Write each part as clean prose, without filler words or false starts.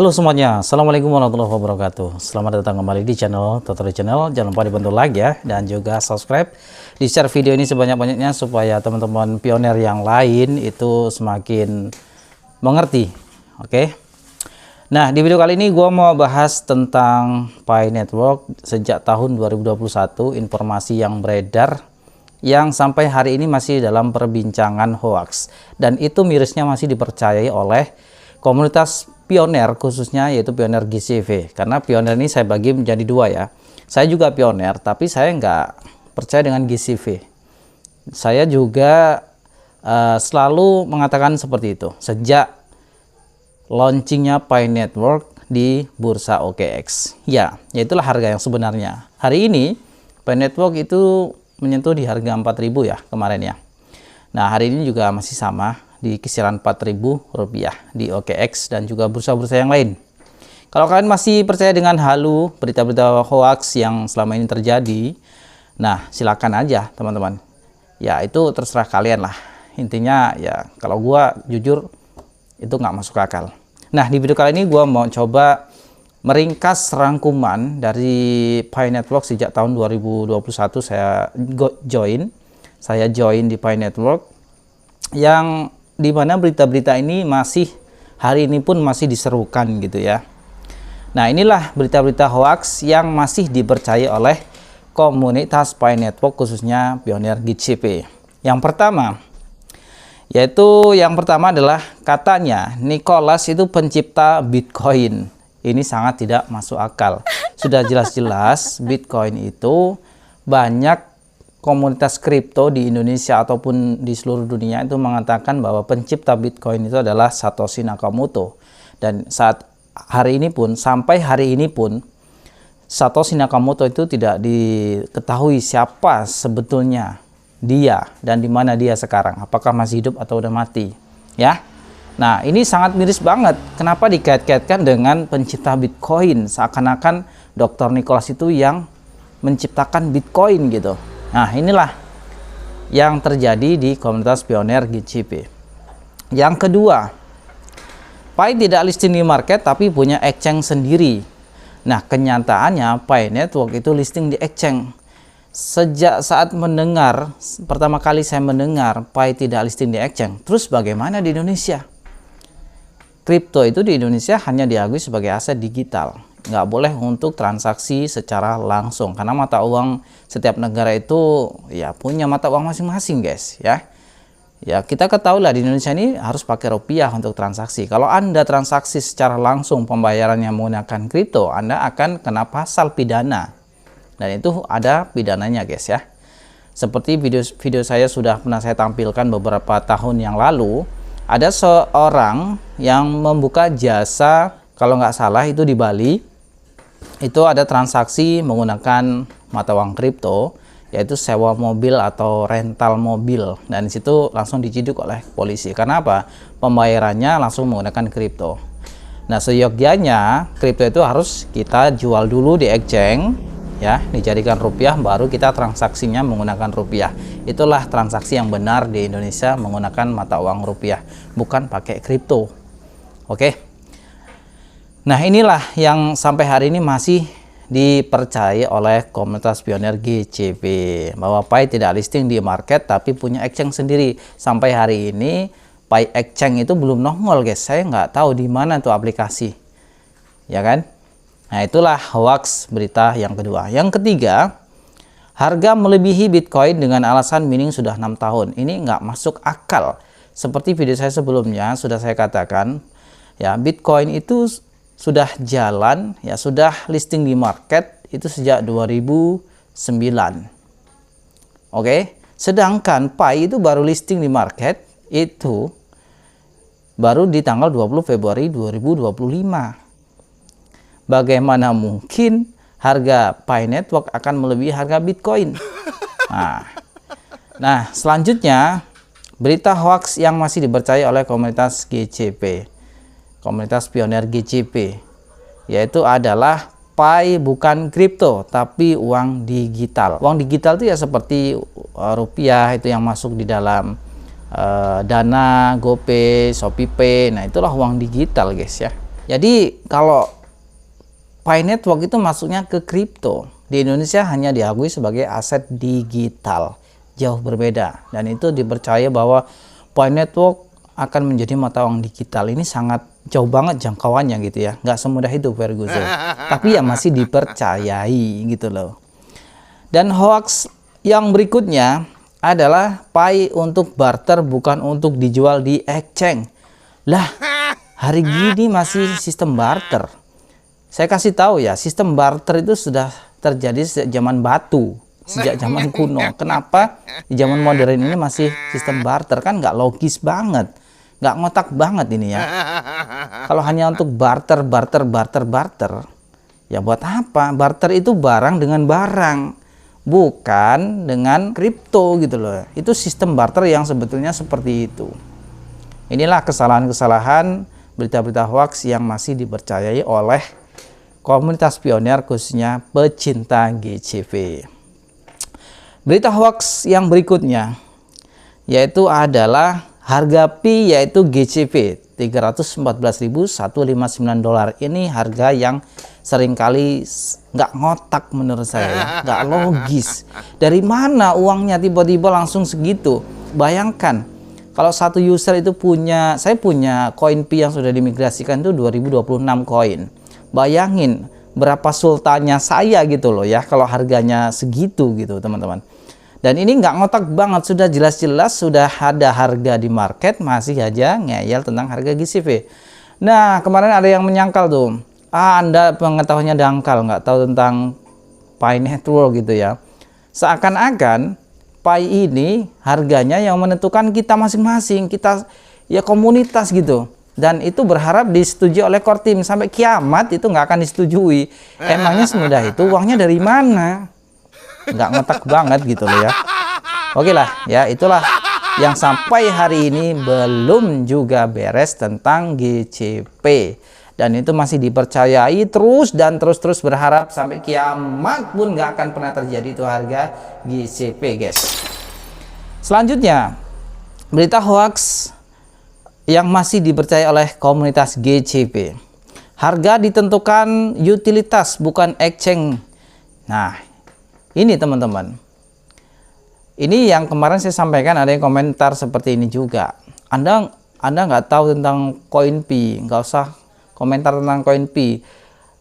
Halo semuanya, Assalamualaikum warahmatullahi wabarakatuh. Selamat datang kembali di channel Tutorial Channel. Jangan lupa dibantu like ya, dan juga subscribe. Di share video ini sebanyak-banyaknya supaya teman-teman pioner yang lain itu semakin mengerti. Oke. Nah, di video kali ini gue mau bahas tentang Pi Network sejak tahun 2021, informasi yang beredar yang sampai hari ini masih dalam perbincangan hoax, dan itu mirisnya masih dipercayai oleh komunitas pioner, khususnya yaitu pioner GCV. Karena pioner ini saya bagi menjadi dua ya. Saya juga pioner, tapi saya nggak percaya dengan GCV. Saya juga selalu mengatakan seperti itu sejak launchingnya Pi Network di bursa OKX. Ya, yaitulah harga yang sebenarnya. Hari ini Pi Network itu menyentuh di harga 4.000 ya kemarin ya. Nah, hari ini juga masih sama di kisaran Rp4.000 di OKX dan juga bursa-bursa yang lain. Kalau kalian masih percaya dengan halu berita-berita hoax yang selama ini terjadi, nah silakan aja teman-teman. Ya itu terserah kalian lah. Intinya ya kalau gua jujur itu nggak masuk akal. Nah di video kali ini gua mau coba meringkas rangkuman dari Pi Network sejak tahun 2021 saya join di Pi Network, yang dimana berita-berita ini masih hari ini pun masih diserukan gitu ya. Nah inilah berita-berita hoax yang masih dipercaya oleh komunitas Pi Network, khususnya pioner GCP. Yang pertama adalah katanya Nicholas itu pencipta Bitcoin. Ini sangat tidak masuk akal. Sudah jelas-jelas Bitcoin itu banyak komunitas kripto di Indonesia ataupun di seluruh dunia itu mengatakan bahwa pencipta Bitcoin itu adalah Satoshi Nakamoto. Dan sampai hari ini pun Satoshi Nakamoto itu tidak diketahui siapa sebetulnya dia dan di mana dia sekarang. Apakah masih hidup atau udah mati? Ya. Nah, ini sangat miris banget. Kenapa dikait-kaitkan dengan pencipta Bitcoin? Seakan-akan Dr. Nicholas itu yang menciptakan Bitcoin gitu. Nah inilah yang terjadi di komunitas pioner GCP. Yang kedua, Pi tidak listing di market tapi punya exchange sendiri. Nah kenyataannya Pi Network itu listing di exchange. Sejak saat pertama kali saya mendengar Pi tidak listing di exchange, terus bagaimana di Indonesia? Kripto itu di Indonesia hanya diakui sebagai aset digital, nggak boleh untuk transaksi secara langsung, karena mata uang setiap negara itu ya punya mata uang masing-masing guys ya. Ya kita ketahui lah di Indonesia ini harus pakai rupiah untuk transaksi. Kalau Anda transaksi secara langsung pembayarannya menggunakan kripto, Anda akan kena pasal pidana, dan itu ada pidananya guys ya. Seperti video saya sudah pernah saya tampilkan beberapa tahun yang lalu, ada seorang yang membuka jasa, kalau nggak salah itu di Bali, itu ada transaksi menggunakan mata uang kripto, yaitu sewa mobil atau rental mobil, dan disitu langsung diciduk oleh polisi. Karena apa? Pembayarannya langsung menggunakan kripto. Nah seyogyanya kripto itu harus kita jual dulu di exchange ya, dijadikan rupiah, baru kita transaksinya menggunakan rupiah. Itulah transaksi yang benar di Indonesia menggunakan mata uang rupiah, bukan pakai kripto. Oke. Nah inilah yang sampai hari ini masih dipercaya oleh komunitas pioner GCP, bahwa Pi tidak listing di market tapi punya exchange sendiri. Sampai hari ini Pi exchange itu belum nongol guys, saya nggak tahu di mana tuh aplikasi ya kan. Nah itulah hoax berita yang kedua. Yang ketiga, harga melebihi Bitcoin dengan alasan mining sudah 6 tahun. Ini nggak masuk akal. Seperti video saya sebelumnya sudah saya katakan ya, Bitcoin itu sudah jalan ya, sudah listing di market itu sejak 2009. Oke, sedangkan Pi itu baru listing di market itu baru di tanggal 20 Februari 2025. Bagaimana mungkin harga Pi Network akan melebihi harga Bitcoin? Nah selanjutnya berita hoax yang masih dipercaya oleh komunitas GCP, komunitas pioner GCP, yaitu adalah Pi bukan kripto tapi uang digital. Uang digital itu ya seperti rupiah itu yang masuk di dalam Dana, GoPay, ShopeePay. Nah itulah uang digital guys ya. Jadi kalau Pi Network itu masuknya ke kripto. Di Indonesia hanya diakui sebagai aset digital. Jauh berbeda. Dan itu dipercaya bahwa Pi Network akan menjadi mata uang digital. Ini sangat jauh banget jangkauannya gitu ya. Nggak semudah itu Ferguson. Tapi ya masih dipercayai gitu loh. Dan hoax yang berikutnya adalah Pi untuk barter bukan untuk dijual di exchange. Lah, hari gini masih sistem barter. Saya kasih tahu ya, sistem barter itu sudah terjadi sejak zaman batu, sejak zaman kuno. Kenapa di zaman modern ini masih sistem barter? Kan nggak logis banget, nggak ngotak banget ini ya. Kalau hanya untuk barter, ya buat apa? Barter itu barang dengan barang, bukan dengan kripto gitu loh. Itu sistem barter yang sebetulnya seperti itu. Inilah kesalahan-kesalahan berita-berita hoax yang masih dipercayai oleh komunitas pionir, khususnya pecinta GCV. Berita hoax yang berikutnya yaitu adalah harga Pi yaitu GCV $314.159. Ini harga yang seringkali nggak ngotak menurut saya ya, nggak logis. Dari mana uangnya tiba-tiba langsung segitu? Bayangkan kalau satu user itu saya punya koin Pi yang sudah dimigrasikan itu 2026 koin. Bayangin berapa sultannya saya gitu loh ya, kalau harganya segitu gitu teman-teman. Dan ini nggak ngotak banget, sudah jelas-jelas sudah ada harga di market, masih aja ngeyel tentang harga GCV. Nah, kemarin ada yang menyangkal tuh, Anda pengetahuannya dangkal, nggak tahu tentang Pi Network gitu ya. Seakan-akan Pi ini harganya yang menentukan kita masing-masing, kita ya komunitas gitu. Dan itu berharap disetujui oleh core team. Sampai kiamat itu nggak akan disetujui. Emangnya semudah itu? Uangnya dari mana? Nggak ngotak banget gitu loh ya. Oke lah ya, itulah yang sampai hari ini belum juga beres tentang GCP. Dan itu masih dipercayai terus dan terus berharap sampai kiamat pun nggak akan pernah terjadi itu harga GCP guys. Selanjutnya, berita hoax yang masih dipercaya oleh komunitas GCP. Harga ditentukan utilitas bukan exchange. Nah, ini teman-teman. Ini yang kemarin saya sampaikan, ada yang komentar seperti ini juga. Anda nggak tahu tentang koin Pi, nggak usah komentar tentang koin Pi.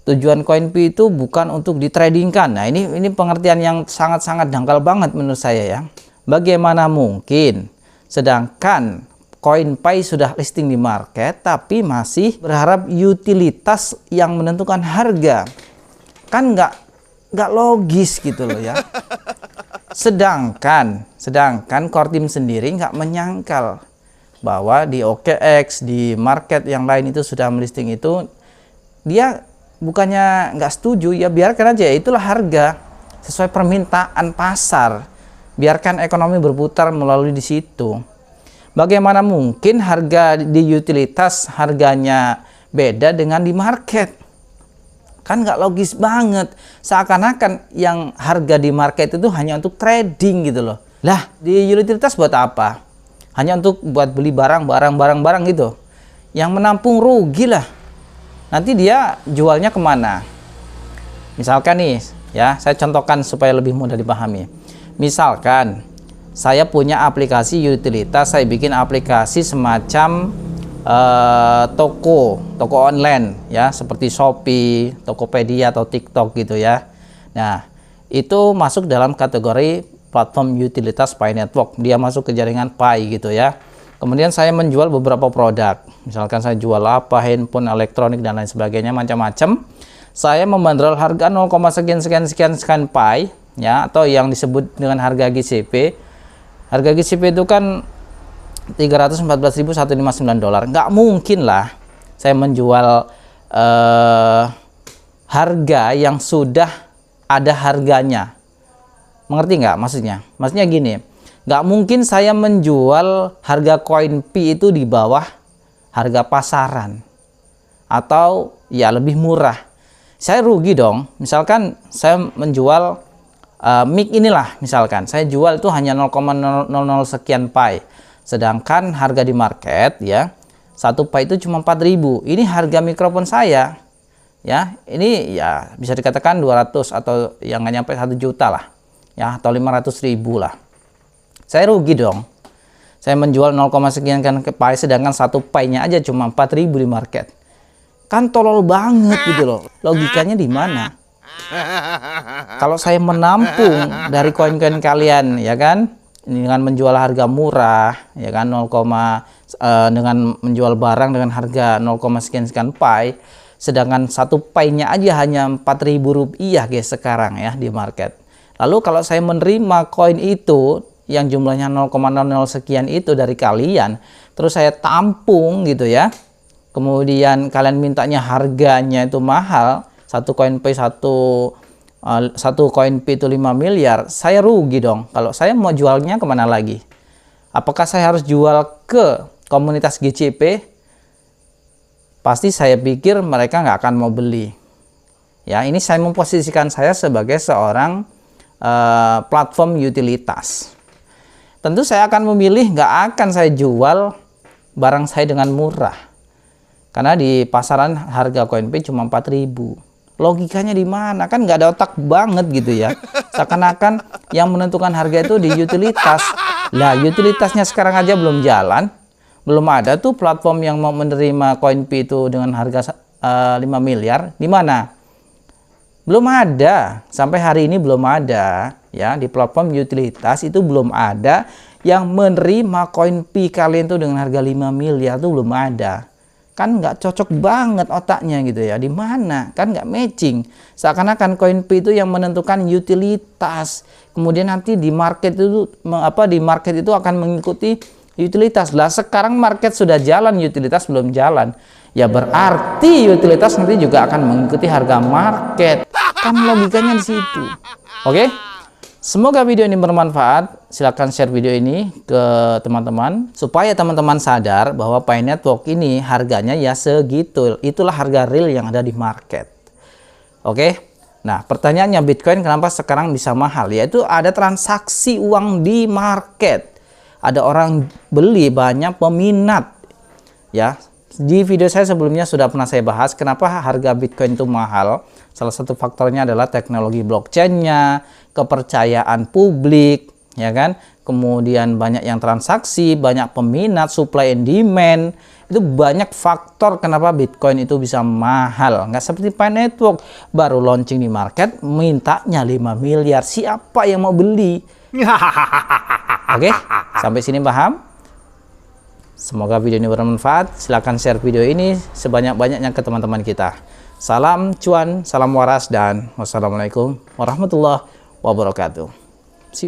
Tujuan koin Pi itu bukan untuk ditradingkan. Nah, ini pengertian yang sangat-sangat dangkal banget menurut saya ya. Bagaimana mungkin sedangkan koin Pi sudah listing di market tapi masih berharap utilitas yang menentukan harga? Kan nggak logis gitu loh ya. Sedangkan core team sendiri nggak menyangkal bahwa di OKX, di market yang lain itu sudah melisting itu, dia bukannya nggak setuju, ya biarkan aja, itulah harga sesuai permintaan pasar. Biarkan ekonomi berputar melalui di situ. Bagaimana mungkin harga di utilitas harganya beda dengan di market? Kan nggak logis banget. Seakan-akan yang harga di market itu hanya untuk trading gitu loh. Lah, di utilitas buat apa? Hanya untuk buat beli barang gitu. Yang menampung rugi lah. Nanti dia jualnya kemana? Misalkan nih, ya saya contohkan supaya lebih mudah dipahami. Misalkan saya punya aplikasi utilitas, saya bikin aplikasi semacam toko online ya, seperti Shopee, Tokopedia atau TikTok gitu ya. Nah, itu masuk dalam kategori platform utilitas Pi Network. Dia masuk ke jaringan Pi gitu ya. Kemudian saya menjual beberapa produk. Misalkan saya jual apa, handphone, elektronik dan lain sebagainya, macam-macam. Saya membandrol harga 0, sekian Pi ya, atau yang disebut dengan harga GCP. Harga GCP itu kan $314.159. Nggak mungkin lah saya menjual harga yang sudah ada harganya. Mengerti nggak maksudnya? Maksudnya gini, nggak mungkin saya menjual harga koin Pi itu di bawah harga pasaran atau ya lebih murah. Saya rugi dong. Misalkan saya menjual mic inilah, misalkan saya jual itu hanya 0,00 sekian Pi, sedangkan harga di market ya Satu pai itu cuma 4.000. Ini harga mikrofon saya. Ya, ini ya bisa dikatakan 200 atau yang nggak nyampe 1 juta lah. Ya, atau 500.000 lah. Saya rugi dong. Saya menjual 0, sekian kan ke pai, sedangkan satu painya aja cuma 4.000 di market. Kan tolol banget gitu loh. Logikanya di mana? Kalau saya menampung dari koin-koin kalian, ya kan, dengan menjual harga murah, ya kan, dengan menjual barang dengan harga 0, sekian pai, sedangkan satu painya aja hanya 4.000 rupiah guys sekarang ya di market. Lalu kalau saya menerima koin itu yang jumlahnya 0,00 sekian itu dari kalian, terus saya tampung gitu ya, kemudian kalian mintanya harganya itu mahal, satu koin P itu 5 miliar, saya rugi dong. Kalau saya mau jualnya kemana lagi? Apakah saya harus jual ke komunitas GCP? Pasti saya pikir mereka nggak akan mau beli. Ya, ini saya memposisikan saya sebagai seorang platform utilitas. Tentu saya akan memilih nggak akan saya jual barang saya dengan murah. Karena di pasaran harga koin P cuma 4.000. Logikanya di mana? Kan nggak ada otak banget gitu ya. Seakan-akan yang menentukan harga itu di utilitas. Lah, utilitasnya sekarang aja belum jalan. Belum ada tuh platform yang mau menerima koin P itu dengan harga 5 miliar. Di mana? Belum ada. Sampai hari ini belum ada. Ya, di platform utilitas itu belum ada yang menerima koin P kalian tuh dengan harga 5 miliar tuh belum ada. Kan nggak cocok banget otaknya gitu ya. Di mana? Kan nggak matching. Seakan-akan koin P itu yang menentukan utilitas. Kemudian nanti di market itu akan mengikuti utilitas. Lah sekarang market sudah jalan, utilitas belum jalan. Ya berarti utilitas nanti juga akan mengikuti harga market. Kan logikanya di situ. Oke? Semoga video ini bermanfaat. Silahkan share video ini ke teman-teman supaya teman-teman sadar bahwa Pi Network ini harganya ya segitu. Itulah harga real yang ada di market. Oke? Nah, pertanyaannya Bitcoin kenapa sekarang bisa mahal? Yaitu ada transaksi uang di market. Ada orang beli, banyak peminat. Ya, di video saya sebelumnya sudah pernah saya bahas kenapa harga Bitcoin itu mahal. Salah satu faktornya adalah teknologi blockchain-nya, kepercayaan publik, ya kan? Kemudian banyak yang transaksi, banyak peminat, supply and demand. Itu banyak faktor kenapa Bitcoin itu bisa mahal. Nggak seperti Pi Network, baru launching di market, mintanya 5 miliar. Siapa yang mau beli? Oke, sampai sini paham? Semoga video ini bermanfaat. Silahkan share video ini sebanyak-banyaknya ke teman-teman kita. Salam cuan, salam waras, dan wassalamualaikum warahmatullahi wabarakatuh.